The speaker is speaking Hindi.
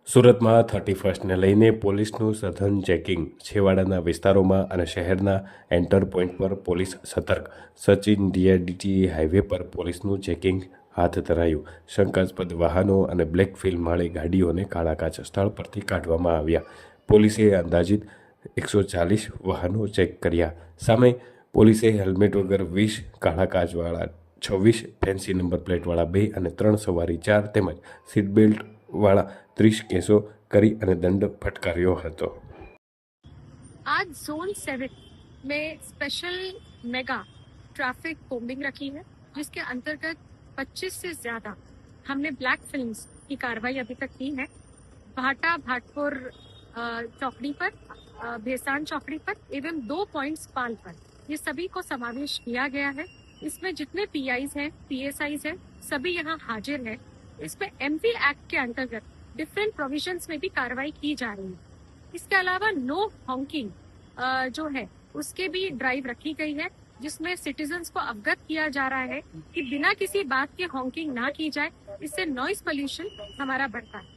સુરતમાં 31ને લઈને પોલીસનું સઘન ચેકિંગ. છેવાડાના વિસ્તારોમાં અને શહેરના એન્ટર પોઈન્ટ પર પોલીસ સતર્ક. સચિન ડીઆરડીટી હાઈવે પર પોલીસનું ચેકિંગ હાથ ધરાયું. શંકાસ્પદ વાહનો અને બ્લેક ફિલ્મવાળી ગાડીઓને કાળા કાચ સ્થળ પરથી કાઢવામાં આવ્યા. પોલીસે અંદાજિત 140 વાહનો ચેક કર્યા. સામે પોલીસે હેલ્મેટ વગર 20, કાળા કાચવાળા 26, ફેન્સી નંબર પ્લેટવાળા 2 અને 3 સવારી 4 તેમજ સીટ બેલ્ટ વાળા 30 કેસો કરી અને દંડ ફટકાર્યો હતો. आज जोन 7 में स्पेशल मेगा ट्रैफिक कोम्बिंग रखी है, जिसके अंतर्गत 25 से ज्यादा हमने ब्लैक फिल्म्स की कार्रवाई अभी तक की है। भाटा भाटपुर चौकड़ी पर, भेसान चौकड़ी पर एवं 2 पॉइंट्स पाल पर, ये सभी को समावेश किया गया है। इसमें जितने पीआईज हैं, पीएसआईज हैं, सभी यहाँ हाजिर हैं। इसमें एमवी एक्ट के अंतर्गत डिफरेंट प्रोविजंस में भी कार्रवाई की जा रही है। इसके अलावा नो हॉन्किंग जो है उसके भी ड्राइव रखी गई है, जिसमें सिटीजन्स को अवगत किया जा रहा है कि बिना किसी बात के हॉन्किंग ना की जाए, इससे नॉइज पोल्यूशन हमारा बढ़ता है।